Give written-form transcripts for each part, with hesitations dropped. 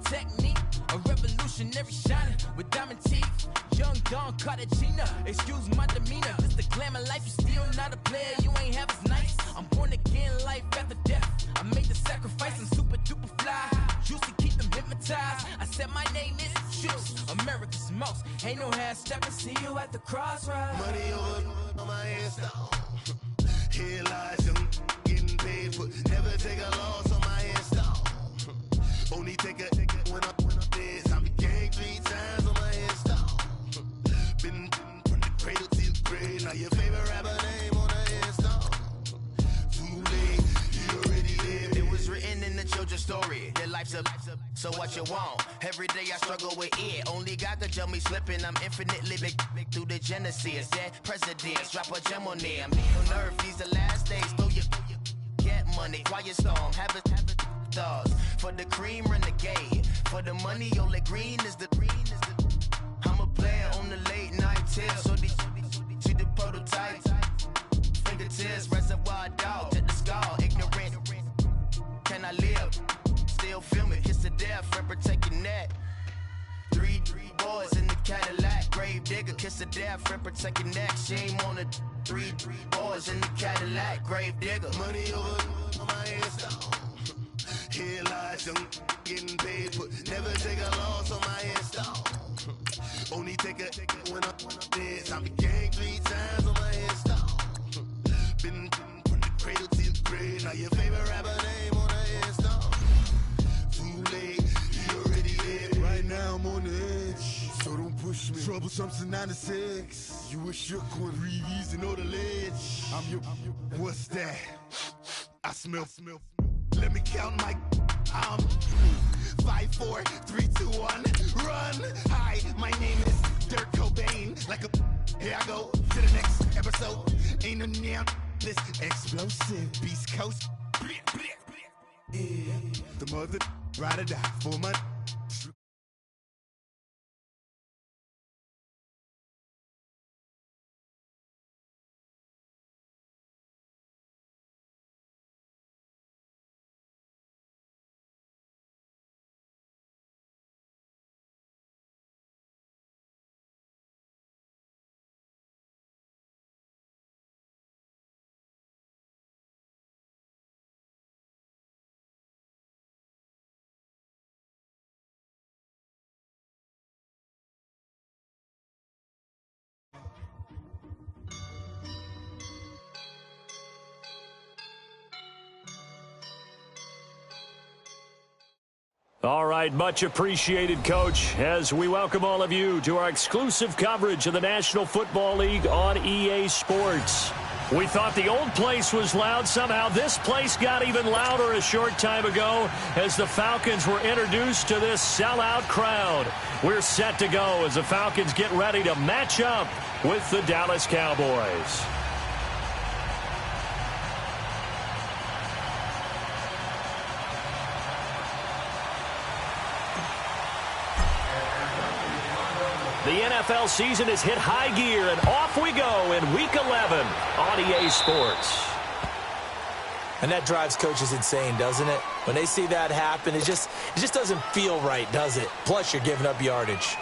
technique. A revolutionary shining with diamond teeth. Young Don Cartagena, excuse my demeanor. This the glamour life, you still not a player, you ain't half as nice. I'm born again, life after death. I made the sacrifice, I'm super duper fly. Used to keep them hypnotized. I said my name is Juice, America's most. Ain't no half stepping, see you at the crossroads. Money over on my install. Here lies young, getting paid for. Never take a loss on my install. Only take a when I'm dead. I be gang 3 times on my install. Been from the cradle to the grave. Now your favorite rapper name on the install. Too late, you already lived. It was written in the children's story. Your life's a so what you want. Every day I struggle with it. Only God could tell me slipping. I'm infinitely big through the genesis. Dead presidents, drop a gem on them. On earth, these the last days. Throw your get money, quiet storm. Have it thoughts. For the cream, renegade. For the money, only green is the. I'm a player on the late night tip. So these see the prototype. Fingertips, reservoir dog to the skull. Ignorant. Can I live? Still film it, kiss to death, friend protecting that. Three boys in the Cadillac, grave digger, kiss to death, friend protecting that. Shame on the three boys in the Cadillac, grave digger. Money over on my install. Here lies young, getting paid for. Never take a loss on my install. Only take a when I'm dead. I be gang 3 times on my install. Been from the cradle to the grave. Now your favorite rapper name on the install. Too late, you already lived. Right now I'm on the edge, so don't push me. Troublesome to 96. You a shook one, breathe easy, know the ledge. I'm your, what's that? I smell. Let me count my. I'm 5, 4, 3, 2, 1. Run. Hi, my name is Dirk Cobain. Like a. Here I go to the next episode. Ain't no damn this explosive Beast Coast. Yeah, the mother ride or die for my. All right, much appreciated, Coach, as we welcome all of you to our exclusive coverage of the National Football League on EA Sports. We thought the old place was loud. Somehow this place got even louder a short time ago as the Falcons were introduced to this sellout crowd. We're set to go as the Falcons get ready to match up with the Dallas Cowboys. The NFL season has hit high gear, and off we go in Week 11 on EA Sports. And that drives coaches insane, doesn't it? When they see that happen, it just doesn't feel right, does it? Plus, you're giving up yardage.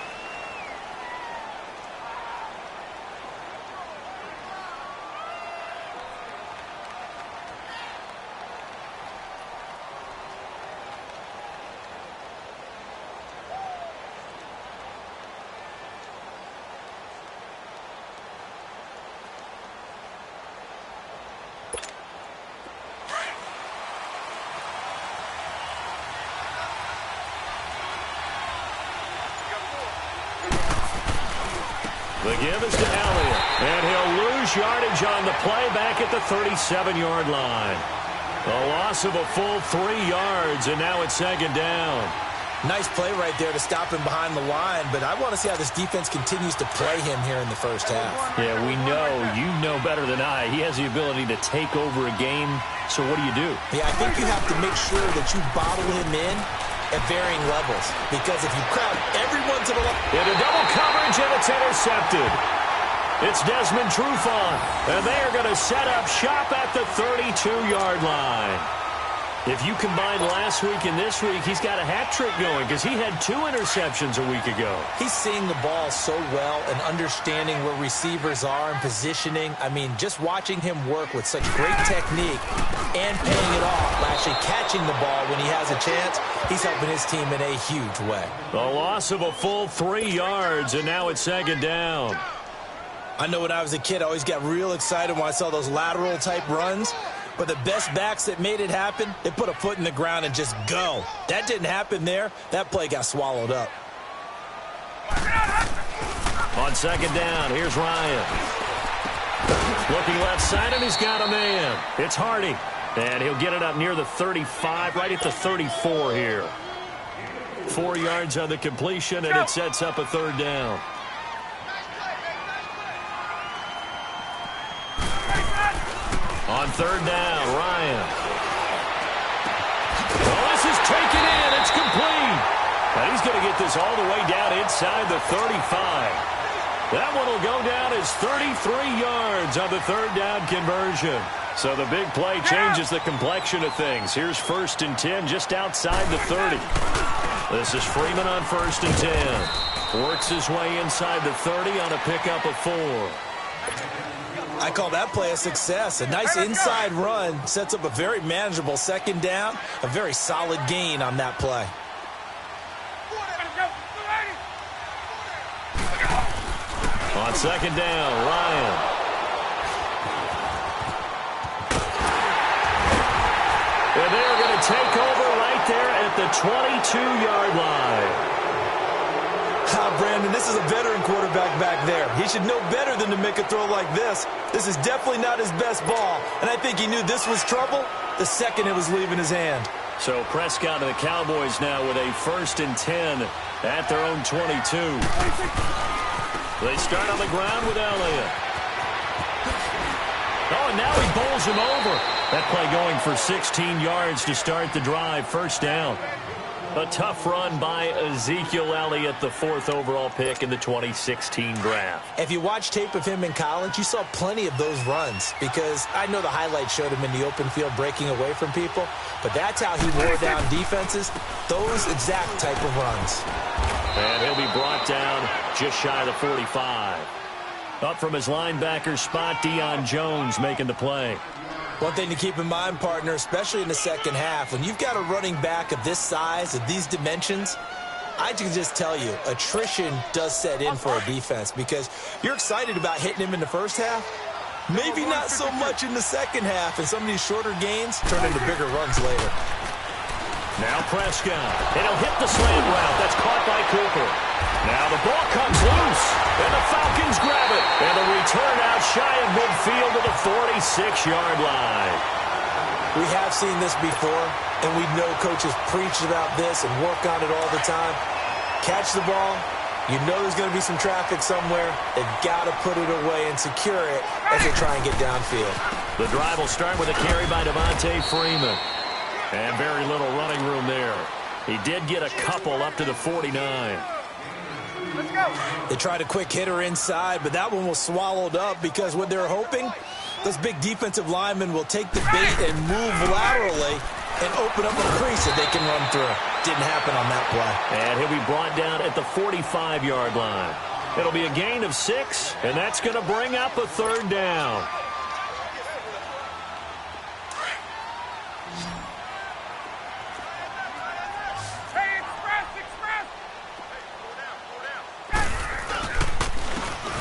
The give is to Elliott, and he'll lose yardage on the play back at the 37-yard line. A loss of a full 3 yards, and now it's second down. Nice play right there to stop him behind the line, but I want to see how this defense continues to play him here in the first half. Yeah, we know, you know better than I, he has the ability to take over a game, so what do? Yeah, I think you have to make sure that you bottle him in at varying levels, because if you crowd everyone to the left. Into double coverage, and it's intercepted. It's Desmond Trufant, and they are going to set up shop at the 32-yard line. If you combine last week and this week, he's got a hat trick going because he had 2 interceptions a week ago. He's seeing the ball so well and understanding where receivers are and positioning. I mean, just watching him work with such great technique and paying it off by actually catching the ball when he has a chance, he's helping his team in a huge way. The loss of a full 3 yards, and now it's 2nd down. I know when I was a kid, I always got real excited when I saw those lateral-type runs. But the best backs that made it happen, they put a foot in the ground and just go. That didn't happen there. That play got swallowed up. On 2nd down, here's Ryan. Looking left side, and he's got a man. It's Hardy. And he'll get it up near the 35, right at the 34 here. 4 yards on the completion, and it sets up a 3rd down. On 3rd down, Ryan. Oh, this is taken in. It's complete. And he's going to get this all the way down inside the 35. That one will go down as 33 yards on the 3rd down conversion. So the big play changes the complexion of things. Here's 1st and 10 just outside the 30. This is Freeman on 1st and 10. Works his way inside the 30 on a pickup of 4. I call that play a success. A nice inside run sets up a very manageable 2nd down. A very solid gain on that play. On 2nd down, Ryan. And they're going to take over right there at the 22-yard line. Brandon, this is a veteran quarterback back there. He should know better than to make a throw like this. This is definitely not his best ball, and I think he knew this was trouble the second it was leaving his hand. So Prescott and the Cowboys now with a 1st and 10 at their own 22. They start on the ground with Elliott. Oh, and now he bowls him over. That play going for 16 yards to start the drive. 1st down. A tough run by Ezekiel Elliott, the 4th overall pick in the 2016 draft. If you watch tape of him in college, you saw plenty of those runs because I know the highlights showed him in the open field breaking away from people, but that's how he wore down defenses, those exact type of runs. And he'll be brought down just shy of the 45. Up from his linebacker spot, Deion Jones making the play. One thing to keep in mind, partner, especially in the 2nd half, when you've got a running back of this size, of these dimensions, I can just tell you, attrition does set in for a defense because you're excited about hitting him in the 1st half. Maybe not so much in the 2nd half, and some of these shorter gains turn into bigger runs later. Now Prescott, and he'll hit the slant route. That's caught by Cooper. Now the ball comes loose, and the Falcons grab it. And the return out shy of midfield to the 46-yard line. We have seen this before, and we know coaches preach about this and work on it all the time. Catch the ball. You know there's going to be some traffic somewhere. They've got to put it away and secure it as they try and get downfield. The drive will start with a carry by Devontae Freeman. And very little running room there. He did get a couple up to the 49. Let's go. They tried a quick hitter inside, but that one was swallowed up because what they're hoping, those big defensive linemen will take the bait and move laterally and open up a crease that they can run through. Didn't happen on that play. And he'll be brought down at the 45-yard line. It'll be a gain of 6, and that's going to bring up a 3rd down.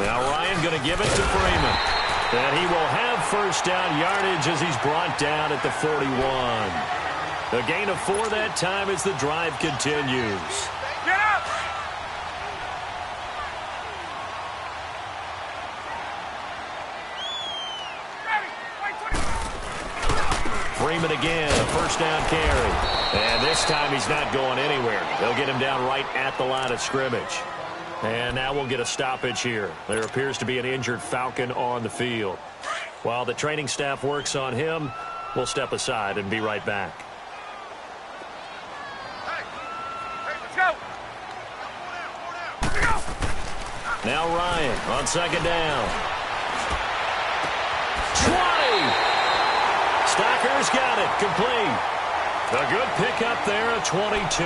Now Ryan going to give it to Freeman. And he will have 1st down yardage as he's brought down at the 41. A gain of 4 that time as the drive continues. Get up! Freeman again, a 1st down carry. And this time he's not going anywhere. They'll get him down right at the line of scrimmage. And now we'll get a stoppage here. There appears to be an injured Falcon on the field. While the training staff works on him, we'll step aside and be right back. Hey, let's go. Now Ryan on 2nd down. 20! Stocker's got it, complete. A good pickup there at 22.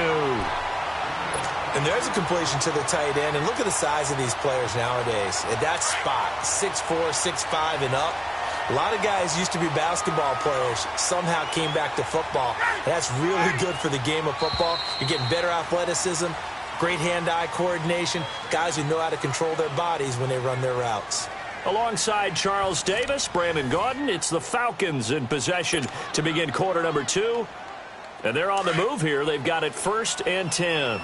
And there's a completion to the tight end. And look at the size of these players nowadays. At that spot, 6'4", 6'5", and up. A lot of guys used to be basketball players, somehow came back to football. And that's really good for the game of football. You're getting better athleticism, great hand-eye coordination, guys who know how to control their bodies when they run their routes. Alongside Charles Davis, Brandon Gaudin, it's the Falcons in possession to begin quarter number 2. And they're on the move here. They've got it 1st and 10.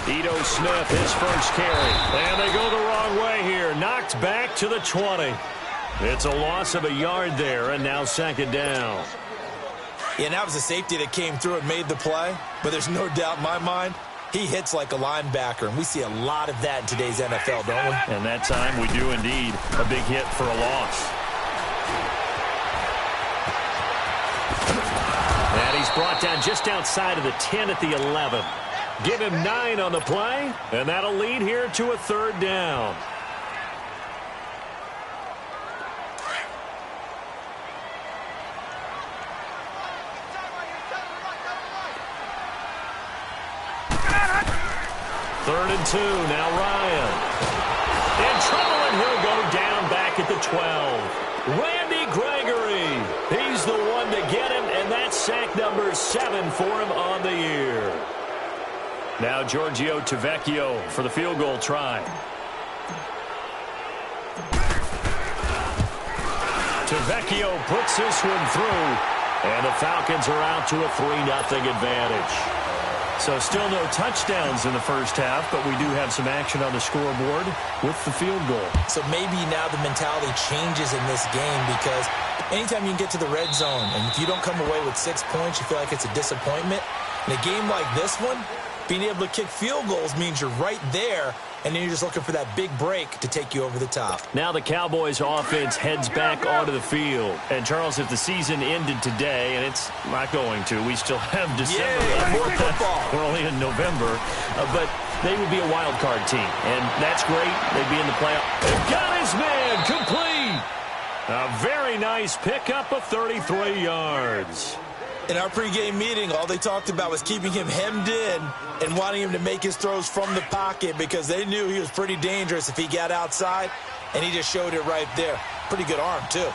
Ito Smith, his first carry. And they go the wrong way here. Knocked back to the 20. It's a loss of a yard there, and now 2nd down. Yeah, and that was a safety that came through and made the play. But there's no doubt in my mind, he hits like a linebacker. And we see a lot of that in today's NFL, don't we? And that time we do indeed. A big hit for a loss. And he's brought down just outside of the 10 at the 11. Give him 9 on the play, and that'll lead here to a 3rd down. Third and 2, now Ryan. In trouble, and he'll go down back at the 12. Randy Gregory, he's the one to get him, and that's sack number 7 for him on the year. Now Giorgio Tavecchio for the field goal try. Tavecchio puts this one through, and the Falcons are out to a 3-0 advantage. So still no touchdowns in the first half, but we do have some action on the scoreboard with the field goal. So maybe now the mentality changes in this game because anytime you can get to the red zone, and if you don't come away with 6 points, you feel like it's a disappointment. In a game like this one, being able to kick field goals means you're right there, and then you're just looking for that big break to take you over the top. Now the Cowboys offense heads back onto the field. And, Charles, if the season ended today, and it's not going to, we still have December. Yeah, more football. We're only in November. But they would be a wild card team, and that's great. They'd be in the playoff. They've got his man complete. A very nice pickup of 33 yards. In our pregame meeting, all they talked about was keeping him hemmed in and wanting him to make his throws from the pocket because they knew he was pretty dangerous if he got outside, and he just showed it right there. Pretty good arm, too.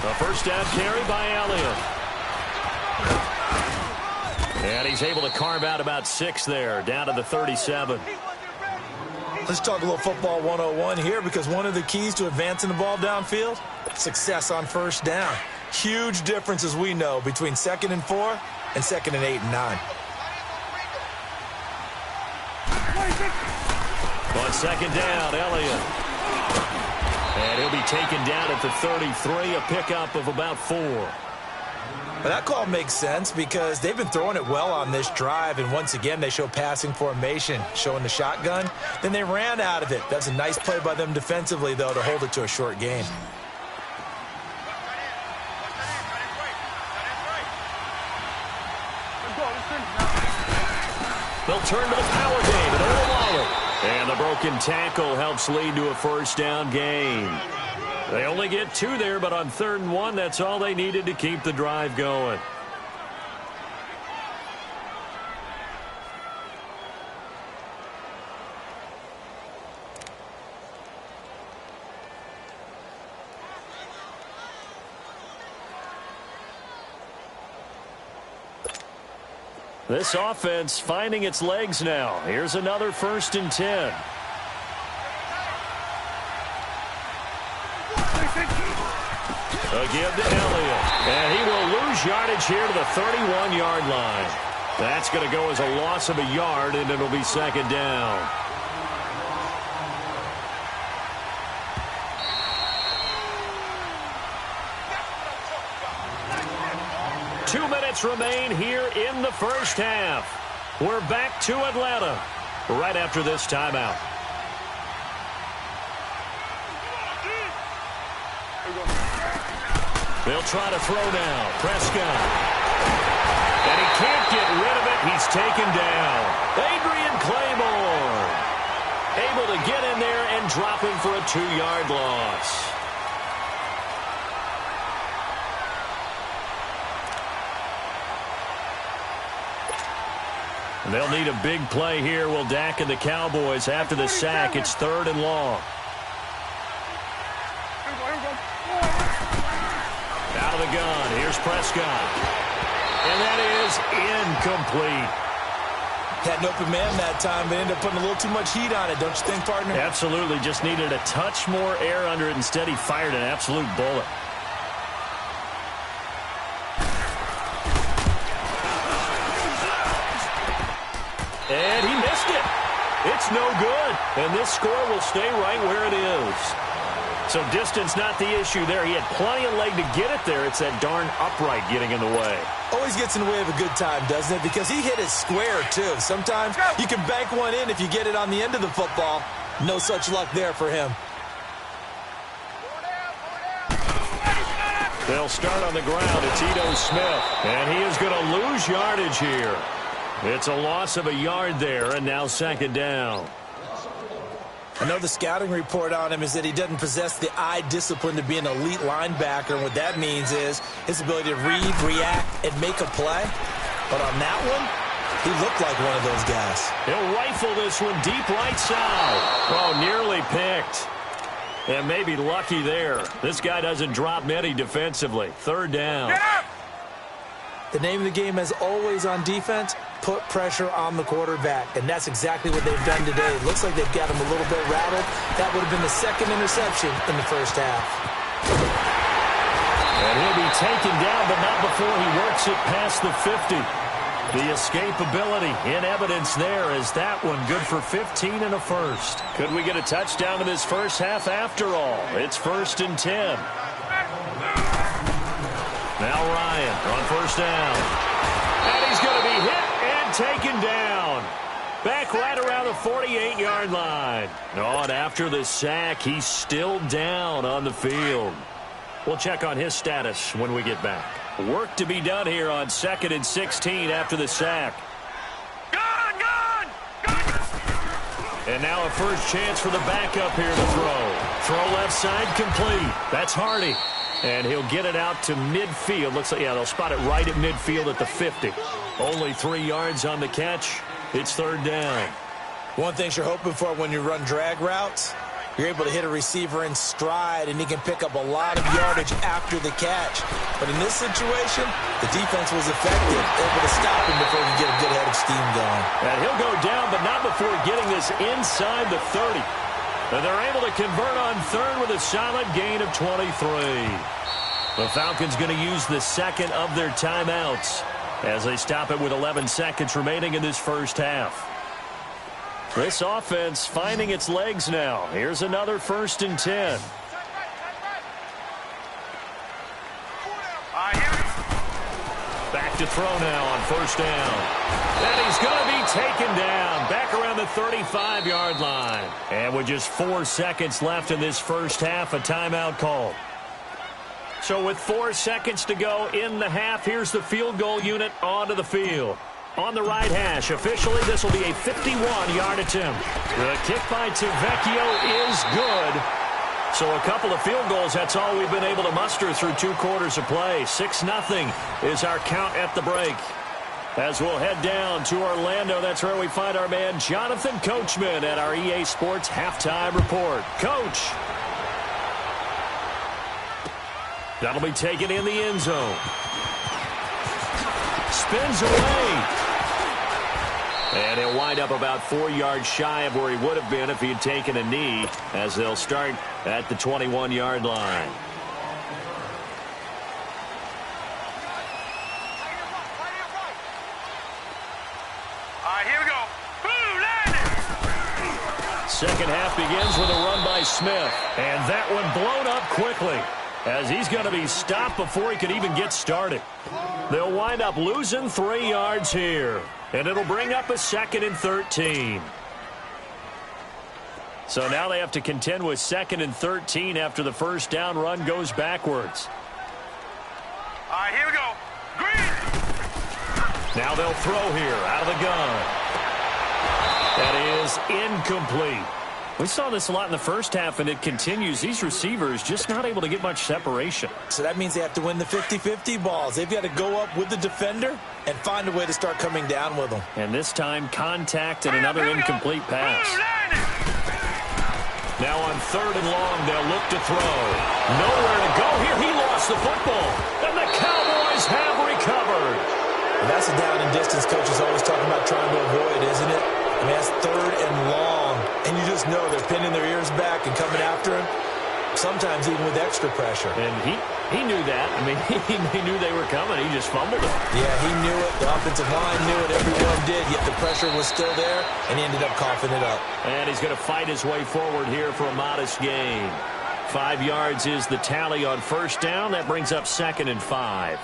The first down carry by Elliott. And he's able to carve out about 6 there, down to the 37. Let's talk a little football 101 here because one of the keys to advancing the ball downfield, success on first down. Huge difference, as we know, between 2nd and 4 and 2nd and 8 and 9. On 2nd down, Elliott. And he'll be taken down at the 33, a pickup of about 4. But that call makes sense because they've been throwing it well on this drive, and once again they show passing formation, showing the shotgun. Then they ran out of it. That's a nice play by them defensively, though, to hold it to a short gain. They'll turn to the power game at Earl Waller. And the broken tackle helps lead to a first down gain. They only get 2 there, but on 3rd and 1, that's all they needed to keep the drive going. This offense finding its legs now. Here's another 1st and 10. A give to Elliott. And he will lose yardage here to the 31-yard line. That's going to go as a loss of a yard, and it'll be 2nd down. Two minutes remain here in the first half. We're back to Atlanta right after this timeout. They'll try to throw now. Prescott. And he can't get rid of it. He's taken down. Adrian Claymore. A able to get in there and drop him for a 2-yard loss. They'll need a big play here. Will Dak and the Cowboys after the sack. It's 3rd and long. Out of the gun. Here's Prescott. And that is incomplete. Had an open man that time, but ended up putting a little too much heat on it, don't you think, partner? Absolutely. Just needed a touch more air under it. Instead, he fired an absolute bullet. And he missed it. It's no good. And this score will stay right where it is. So distance not the issue there. He had plenty of leg to get it there. It's that darn upright getting in the way. Always gets in the way of a good time, doesn't it? Because he hit it square, too. Sometimes you can bank one in if you get it on the end of the football. No such luck there for him. They'll start on the ground. It's Ito Smith. And he is going to lose yardage here. It's a loss of a yard there, and now 2nd down. I know the scouting report on him is that he doesn't possess the eye discipline to be an elite linebacker, and what that means is his ability to read, react, and make a play. But on that one, he looked like one of those guys. He'll rifle this one deep right side. Oh, nearly picked. And maybe lucky there. This guy doesn't drop many defensively. 3rd down. The name of the game, as always on defense, put pressure on the quarterback. And that's exactly what they've done today. It looks like they've got him a little bit rattled. That would have been the 2nd interception in the first half. And he'll be taken down, but not before he works it past the 50. The escapability in evidence there is that one good for 15 and a first. Could we get a touchdown in this first half after all? It's 1st and 10. Now Ryan on 1st down. And he's going to be hit and taken down. Back right around the 48-yard line. Oh, and after the sack, he's still down on the field. We'll check on his status when we get back. Work to be done here on 2nd and 16 after the sack. And now a first chance for the backup here to throw. Throw left side complete. That's Hardy. And he'll get it out to midfield. Looks like, yeah, they'll spot it right at midfield at the 50. Only 3 yards on the catch. It's 3rd down. One thing you're hoping for when you run drag routes, you're able to hit a receiver in stride, and he can pick up a lot of yardage after the catch. But in this situation, the defense was effective, able to stop him before he could get a good head of steam going. And he'll go down, but not before getting this inside the 30. And they're able to convert on 3rd with a solid gain of 23. The Falcons going to use the 2nd of their timeouts as they stop it with 11 seconds remaining in this first half. This offense finding its legs now. Here's another 1st and 10. Back to throw now on 1st down. And he's going to be taken down back around the 35-yard line. And with just 4 seconds left in this first half, a timeout called. So with 4 seconds to go in the half, here's the field goal unit onto the field. On the right hash, officially, this will be a 51-yard attempt. The kick by Tavecchio is good. So a couple of field goals, that's all we've been able to muster through 2 quarters of play. 6-0 is our count at the break. As we'll head down to Orlando, that's where we find our man Jonathan Coachman at our EA Sports Halftime Report. Coach. That'll be taken in the end zone. Spins away. And he'll wind up about 4 yards shy of where he would have been if he had taken a knee, as they'll start at the 21-yard line. Here we go. Second half begins with a run by Smith. And that one blown up quickly, as he's going to be stopped before he could even get started. They'll wind up losing 3 yards here. And it'll bring up a 2nd and 13. So now they have to contend with 2nd and 13 after the first down run goes backwards. All right, here we go. Green. Now they'll throw here out of the gun. That is incomplete. We saw this a lot in the first half, and it continues. These receivers just not able to get much separation. So that means they have to win the 50-50 balls. They've got to go up with the defender and find a way to start coming down with them. And this time, contact and another incomplete pass. Now on 3rd and long, they'll look to throw. Nowhere to go here. He lost the football. And the Cowboys have recovered. And that's a down and distance coach is always talking about trying to avoid, isn't it? I mean, that's 3rd and long. And you just know they're pinning their ears back and coming after him, sometimes even with extra pressure. And he knew that. I mean, he knew they were coming. He just fumbled it. Yeah, he knew it. The offensive line knew it. Everyone did, yet the pressure was still there, and he ended up coughing it up. And he's going to fight his way forward here for a modest gain. 5 yards is the tally on 1st down. That brings up 2nd and 5.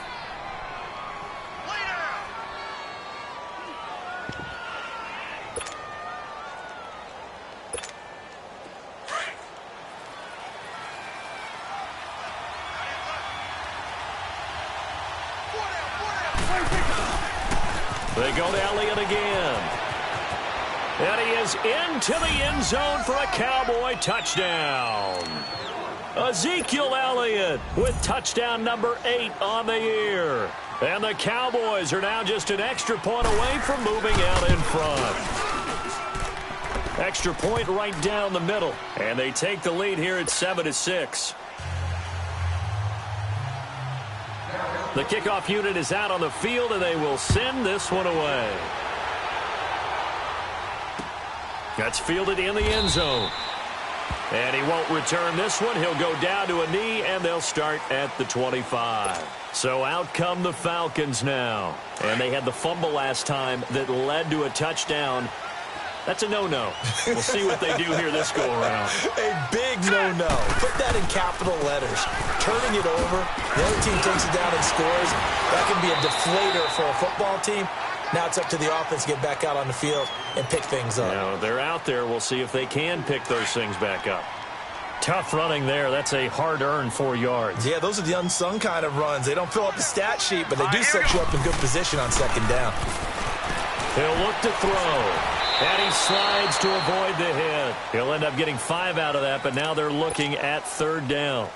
They go to Elliott again. And he is into the end zone for a Cowboy touchdown. Ezekiel Elliott with touchdown number 8 on the year. And the Cowboys are now just an extra point away from moving out in front. Extra point right down the middle. And they take the lead here at 7-6. The kickoff unit is out on the field, and they will send this one away. That's fielded in the end zone. And he won't return this one. He'll go down to a knee, and they'll start at the 25. So out come the Falcons now. And they had the fumble last time that led to a touchdown. That's a no-no. We'll see what they do here this go-around. A big no-no. Put that in capital letters. Turning it over, the other team takes it down and scores. That can be a deflator for a football team. Now it's up to the offense to get back out on the field and pick things up. Now, they're out there. We'll see if they can pick those things back up. Tough running there. That's a hard-earned 4 yards. Yeah, those are the unsung kind of runs. They don't fill up the stat sheet, but they do set you up in good position on 2nd down. He'll look to throw. And he slides to avoid the hit. He'll end up getting 5 out of that, but now they're looking at 3rd down.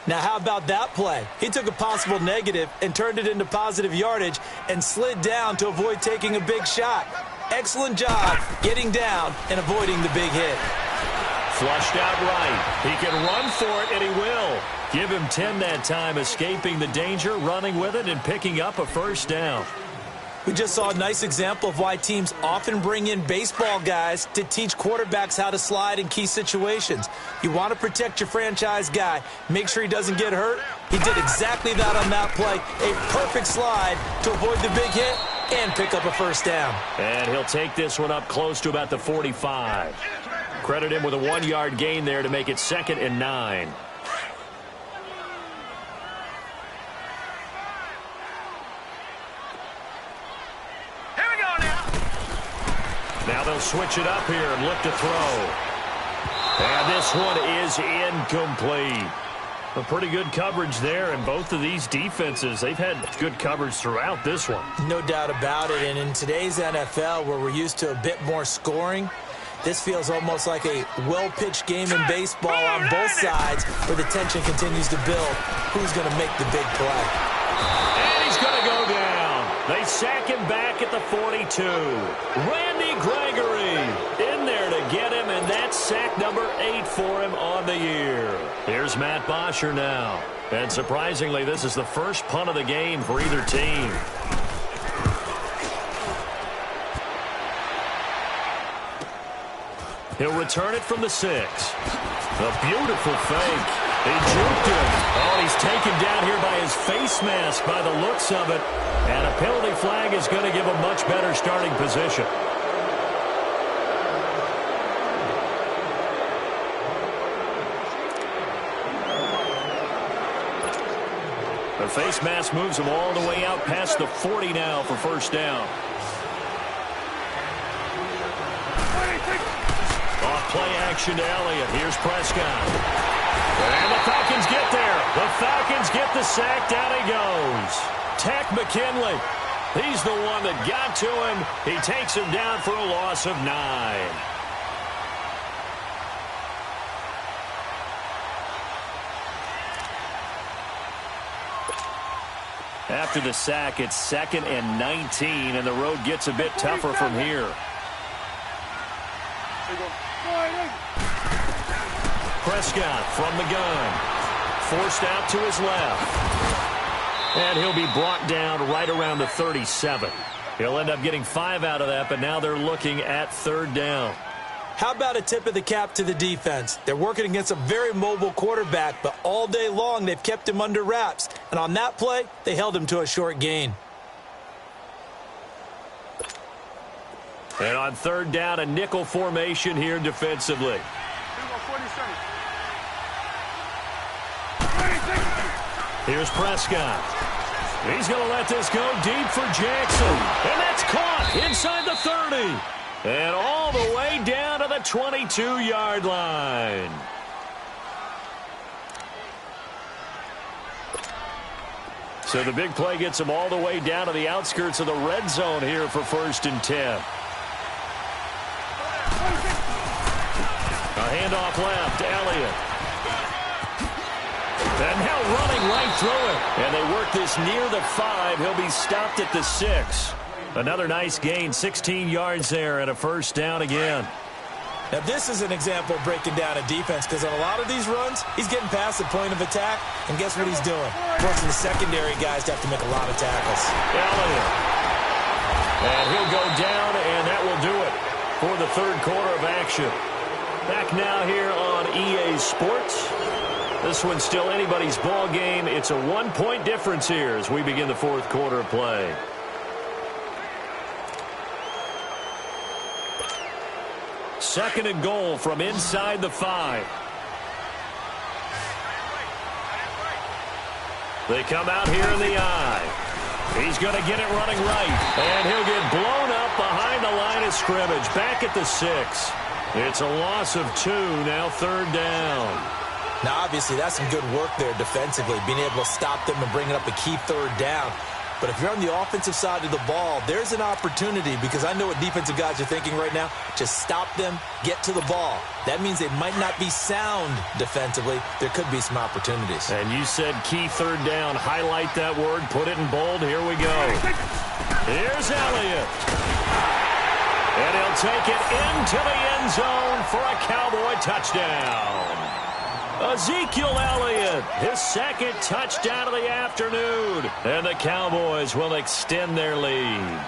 Now, how about that play? He took a possible negative and turned it into positive yardage and slid down to avoid taking a big shot. Excellent job getting down and avoiding the big hit. Flushed out right. He can run for it, and he will. Give him 10 that time, escaping the danger, running with it, and picking up a 1st down. We just saw a nice example of why teams often bring in baseball guys to teach quarterbacks how to slide in key situations. You want to protect your franchise guy. Make sure he doesn't get hurt. He did exactly that on that play. A perfect slide to avoid the big hit and pick up a 1st down. And he'll take this one up close to about the 45. Credit him with a 1-yard gain there to make it 2nd and 9. Now they'll switch it up here and look to throw. And this one is incomplete. A pretty good coverage there, and both of these defenses, they've had good coverage throughout this one. No doubt about it, and in today's NFL, where we're used to a bit more scoring, this feels almost like a well-pitched game in baseball on both sides, where the tension continues to build. Who's going to make the big play? And he's going to go down. They sack him back at the 42. Randy Gregory in there to get him, and that's sack number 8 for him on the year. Here's Matt Bosher now. And surprisingly, this is the first punt of the game for either team. He'll return it from the 6. A beautiful fake. He juked him. Oh, he's taken down here by his face mask by the looks of it. And a penalty flag is going to give a much better starting position. The face mask moves him all the way out past the 40 now for 1st down. Off play action to Elliott. Here's Prescott. And the Falcons get there. The Falcons get the sack. Down he goes. Tech McKinley. He's the one that got to him. He takes him down for a loss of 9. After the sack, it's 2nd and 19, and the road gets a bit tougher from here. Prescott from the gun. Forced out to his left. And he'll be brought down right around the 37. He'll end up getting 5 out of that, but now they're looking at 3rd down. How about a tip of the cap to the defense? They're working against a very mobile quarterback, but all day long they've kept him under wraps. And on that play, they held him to a short gain. And on 3rd down, a nickel formation here defensively. Here's Prescott. He's going to let this go deep for Jackson. And that's caught inside the 30. And all the way down to the 22-yard line. So the big play gets him all the way down to the outskirts of the red zone here for 1st and 10. A handoff left, Elliott. And now running right through it. And they work this near the 5. He'll be stopped at the 6. Another nice gain, 16 yards there and a 1st down again. Now this is an example of breaking down a defense, because on a lot of these runs, he's getting past the point of attack, and guess what he's doing? Forcing the secondary guys to have to make a lot of tackles. Elliott. And he'll go down, and that will do it for the 3rd quarter of action. Back now here on EA Sports. This one's still anybody's ball game. It's a 1-point difference here as we begin the 4th quarter of play. Second and goal from inside the 5. They come out here in the I. He's going to get it running right. And he'll get blown up behind the line of scrimmage. Back at the 6. It's a loss of 2. Now 3rd down. Now, obviously, that's some good work there defensively, being able to stop them and bring it up a key 3rd down. But if you're on the offensive side of the ball, there's an opportunity, because I know what defensive guys are thinking right now. Just stop them, get to the ball. That means they might not be sound defensively. There could be some opportunities. And you said key 3rd down. Highlight that word. Put it in bold. Here we go. Here's Elliott. And he'll take it into the end zone for a Cowboy touchdown. Ezekiel Elliott, his 2nd touchdown of the afternoon. And the Cowboys will extend their lead.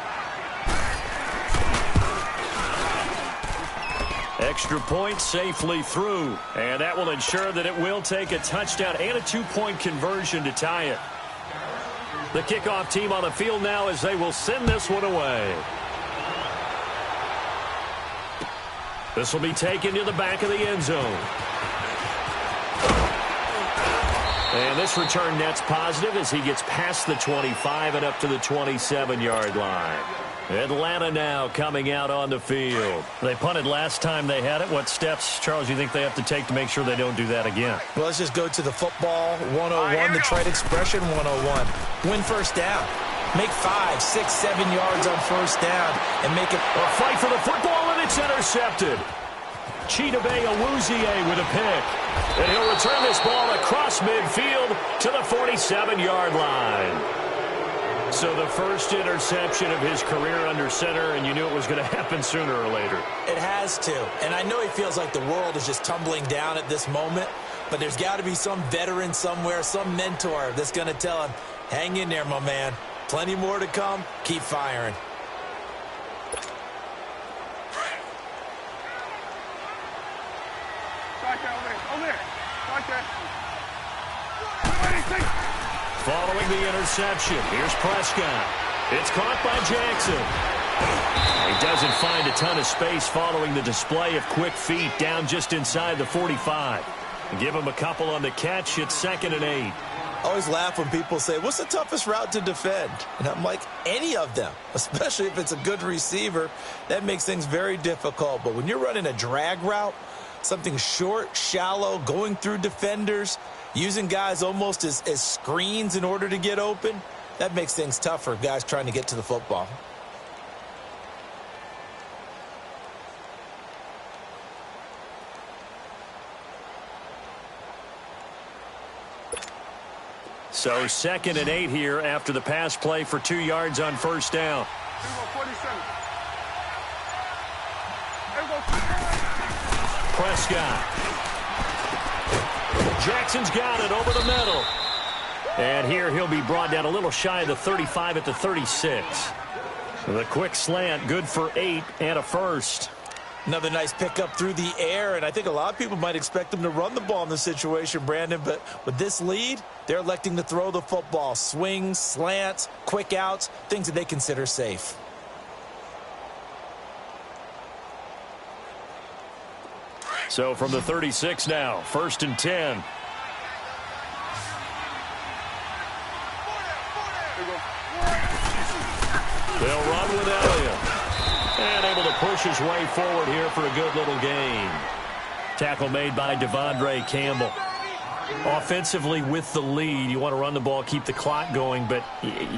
Extra point safely through. And that will ensure that it will take a touchdown and a 2-point conversion to tie it. The kickoff team on the field now as they will send this one away. This will be taken to the back of the end zone. And this return net's positive as he gets past the 25 and up to the 27-yard line. Atlanta now coming out on the field. They punted last time they had it. What steps, Charles, do you think they have to take to make sure they don't do that again? Well, let's just go to the football 101, the trade expression 101. Win 1st down. Make 5, 6, 7 yards on 1st down and make it a fight for the football, and it's intercepted. Chidobe Awuzie with a pick. And he'll return this ball across midfield to the 47-yard line. So the first interception of his career under center, and you knew it was going to happen sooner or later. It has to. And I know he feels like the world is just tumbling down at this moment, but there's got to be some veteran somewhere, some mentor that's going to tell him, hang in there, my man. Plenty more to come. Keep firing. Following the interception, here's Prescott. It's caught by Jackson. He doesn't find a ton of space following the display of quick feet down just inside the 45. Give him a couple on the catch. It's 2nd and 8. I always laugh when people say, what's the toughest route to defend? And I'm like, any of them, especially if it's a good receiver. That makes things very difficult. But when you're running a drag route, something short, shallow, going through defenders, using guys almost as screens in order to get open, that makes things tough for guys trying to get to the football. So 2nd and 8 here after the pass play for 2 yards on first down. Prescott. Jackson's got it over the middle. And here he'll be brought down a little shy of the 35 at the 36. The quick slant, good for 8 and a first. Another nice pickup through the air, and I think a lot of people might expect them to run the ball in this situation, Brandon, but with this lead, they're electing to throw the football. Swings, slants, quick outs, things that they consider safe. So from the 36 now, 1st and 10. They'll run with Elliott. And able to push his way forward here for a good little gain. Tackle made by Devondre Campbell. Offensively with the lead, you want to run the ball, keep the clock going, but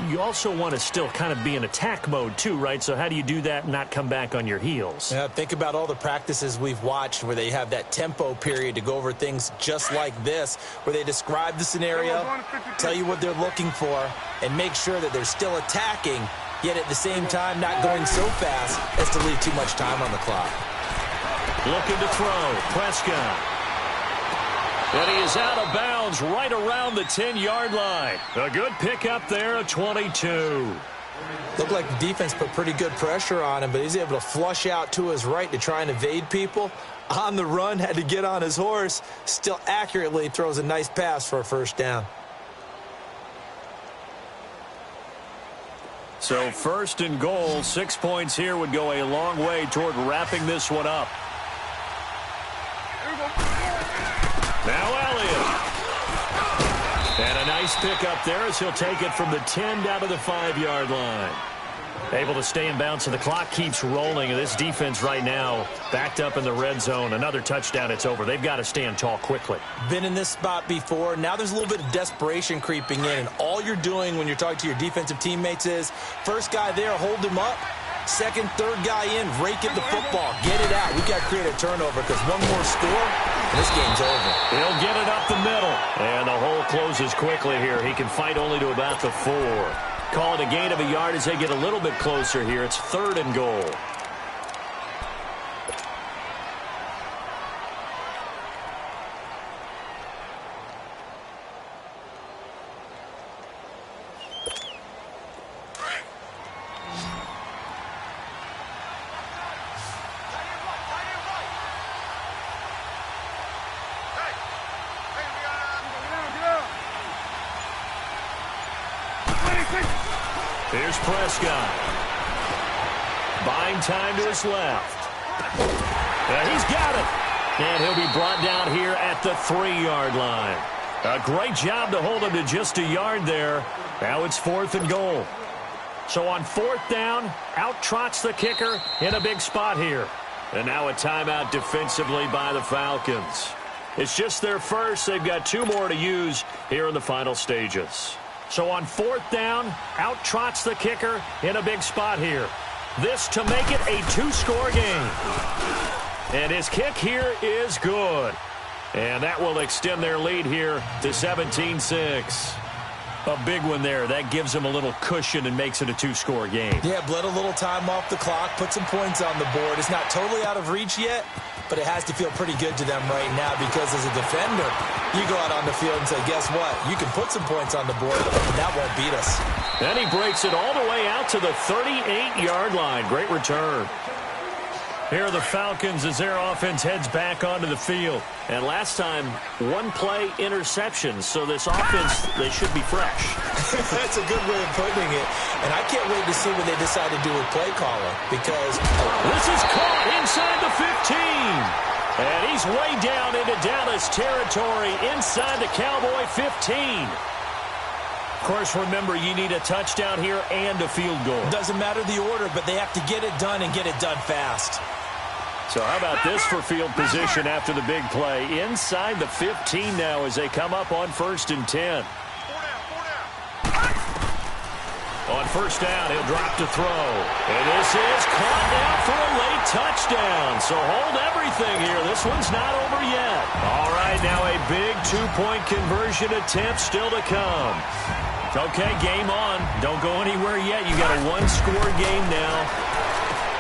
you also want to still kind of be in attack mode too, right? So how do you do that and not come back on your heels? Yeah, think about all the practices we've watched where they have that tempo period to go over things just like this, where they describe the scenario, tell you what they're looking for, and make sure that they're still attacking, yet at the same time not going so fast as to leave too much time on the clock. Looking to throw, Prescott. And he is out of bounds right around the 10-yard line. A good pickup there, a 22. Looked like the defense put pretty good pressure on him, but he's able to flush out to his right to try and evade people. On the run, had to get on his horse. Still accurately throws a nice pass for a first down. So 1st and goal, 6 points here would go a long way toward wrapping this one up. Now Elliott. And a nice pickup there as he'll take it from the 10 down to the 5-yard line. Able to stay in bounds, so the clock keeps rolling. And this defense right now backed up in the red zone. Another touchdown, it's over. They've got to stand tall quickly. Been in this spot before. Now there's a little bit of desperation creeping in. And all you're doing when you're talking to your defensive teammates is, first guy there, hold him up. Second, third guy in, rake at the football. Get it out. We've got to create a turnover because one more score, and this game's over. He'll get it up the middle. And the hole closes quickly here. He can fight only to about the 4. Call it a gain of a yard as they get a little bit closer here. It's 3rd and goal. Here's Prescott. Buying time to his left. He's got it. And he'll be brought down here at the 3-yard line. A great job to hold him to just a yard there. Now it's 4th and goal. So on 4th down, out trots the kicker in a big spot here. And now a timeout defensively by the Falcons. It's just their first. They've got 2 more to use here in the final stages. So on 4th down, out trots the kicker in a big spot here. This to make it a 2-score game. And his kick here is good. And that will extend their lead here to 17-6. A big one there. That gives them a little cushion and makes it a 2-score game. Yeah, bled a little time off the clock, put some points on the board. It's not totally out of reach yet, but it has to feel pretty good to them right now because as a defender, you go out on the field and say, guess what? You can put some points on the board, and that won't beat us. Then he breaks it all the way out to the 38-yard line. Great return. Here are the Falcons as their offense heads back onto the field. And last time, 1-play interception. So this offense, they should be fresh. That's a good way of putting it. And I can't wait to see what they decide to do with play calling because this is caught inside the 15. And he's way down into Dallas territory inside the Cowboy 15. Of course, remember, you need a touchdown here and a field goal. Doesn't matter the order, but they have to get it done and get it done fast. So how about this for field position after the big play? Inside the 15 now as they come up on 1st and 10. On first down, he'll drop to throw. And this is caught now for a late touchdown. So hold everything here. This one's not over yet. All right, now a big two-point conversion attempt still to come. Okay, game on. Don't go anywhere yet. You got a one-score game now.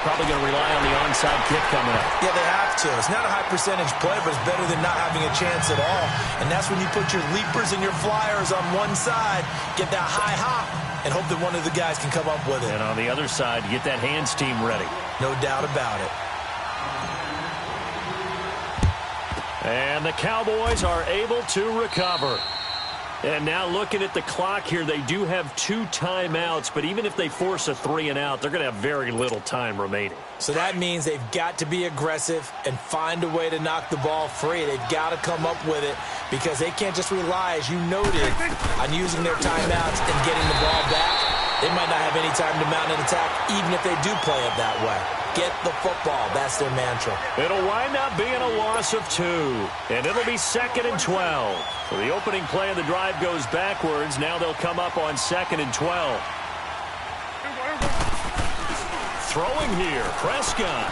Probably going to rely on the onside kick coming up. Yeah, they have to. It's not a high-percentage play, but it's better than not having a chance at all. And that's when you put your leapers and your flyers on one side, get that high hop, and hope that one of the guys can come up with it. And on the other side, get that hands team ready. No doubt about it. And the Cowboys are able to recover. And now looking at the clock here, they do have 2 timeouts, but even if they force a 3-and-out, they're going to have very little time remaining. So that means they've got to be aggressive and find a way to knock the ball free. They've got to come up with it because they can't just rely, as you noted, on using their timeouts and getting the ball back. They might not have any time to mount an attack, even if they do play it that way. Get the football. That's their mantra. It'll wind up being a loss of 2, and it'll be 2nd and 12. So the opening play of the drive goes backwards. Now they'll come up on 2nd and 12. Throwing here, Prescott.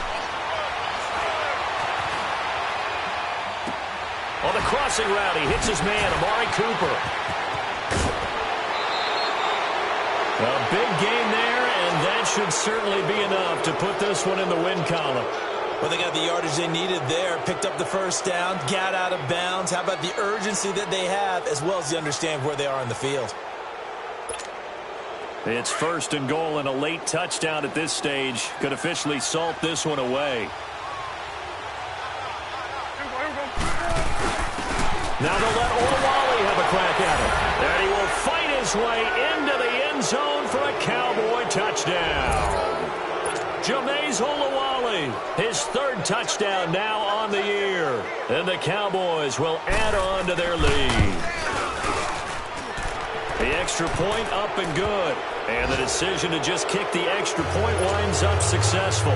On the crossing route, he hits his man, Amari Cooper. A big game there, and that should certainly be enough to put this one in the win column. Well, they got the yardage they needed there, picked up the first down, got out of bounds. How about the urgency that they have, as well as they understand where they are on the field? It's 1st and goal, and a late touchdown at this stage could officially salt this one away. Now they'll let Olawale have a crack at it. And he will fight his way into the end zone for a Cowboy touchdown. Jameis Olawale, his 3rd touchdown now on the year. And the Cowboys will add on to their lead. The extra point up and good. And the decision to just kick the extra point winds up successful.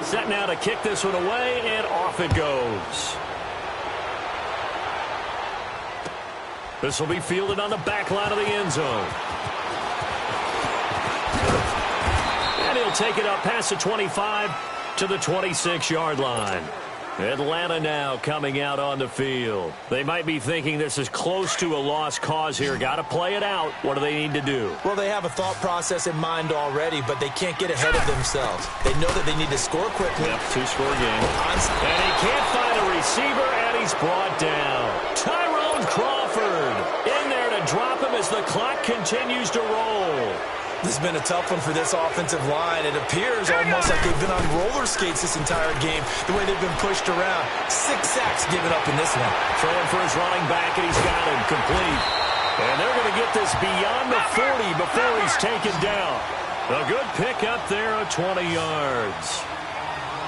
Set now to kick this one away, and off it goes. This will be fielded on the back line of the end zone. And he'll take it up past the 25 to the 26-yard line. Atlanta now coming out on the field. They might be thinking this is close to a lost cause here. Got to play it out. What do they need to do? Well, they have a thought process in mind already, but they can't get ahead of themselves. They know that they need to score quickly. Yep, 2-score game. And he can't find a receiver, and he's brought down. Tyrone Crawford in there to drop him as the clock continues to roll. This has been a tough one for this offensive line. It appears almost like they've been on roller skates this entire game, the way they've been pushed around. 6 sacks given up in this one. Throwing for his running back, and he's got him complete. And they're going to get this beyond the 40 before he's taken down. A good pickup there of 20 yards.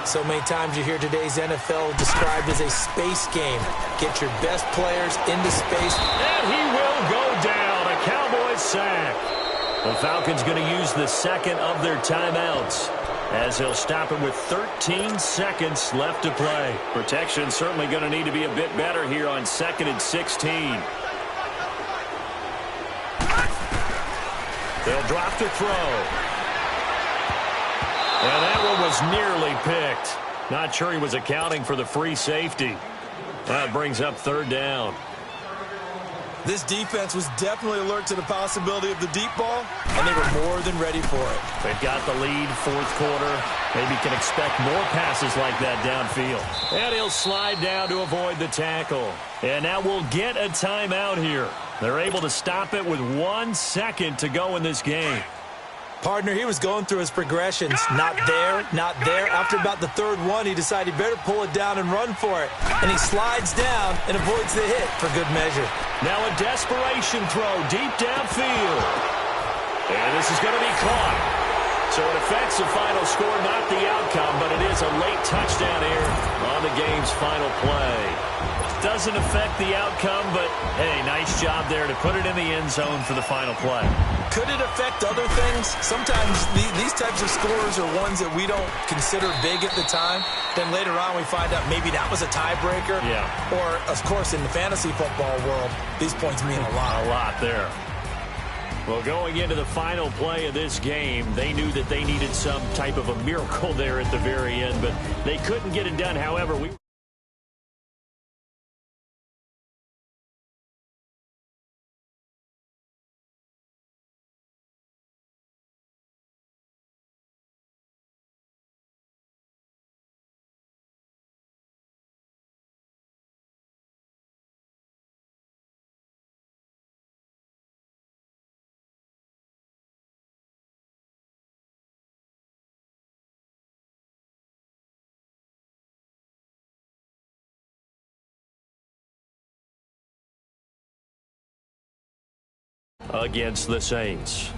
So many times you hear today's NFL described as a space game. Get your best players into space. And he will go down. A Cowboys sack. The Falcons going to use the 2nd of their timeouts as they'll stop it with 13 seconds left to play. Protection certainly going to need to be a bit better here on 2nd and 16. They'll drop to throw. And that one was nearly picked. Not sure he was accounting for the free safety. That brings up 3rd down. This defense was definitely alert to the possibility of the deep ball, and they were more than ready for it. They've got the lead, 4th quarter. Maybe can expect more passes like that downfield. And he'll slide down to avoid the tackle. And now we'll get a timeout here. They're able to stop it with 1 second to go in this game. Partner, he was going through his progressions. Not there, not there. After about the 3rd one, he decided he better pull it down and run for it. And he slides down and avoids the hit for good measure. Now a desperation throw deep downfield. And this is going to be caught. So it affects the final score, not the outcome, but it is a late touchdown here on the game's final play. Doesn't affect the outcome, but, hey, nice job there to put it in the end zone for the final play. Could it affect other things? Sometimes these types of scores are ones that we don't consider big at the time. Then later on we find out maybe that was a tiebreaker. Yeah. Or, of course, in the fantasy football world, these points mean a lot. A lot there. Well, going into the final play of this game, they knew that they needed some type of a miracle there at the very end, but they couldn't get it done. However, against the Saints.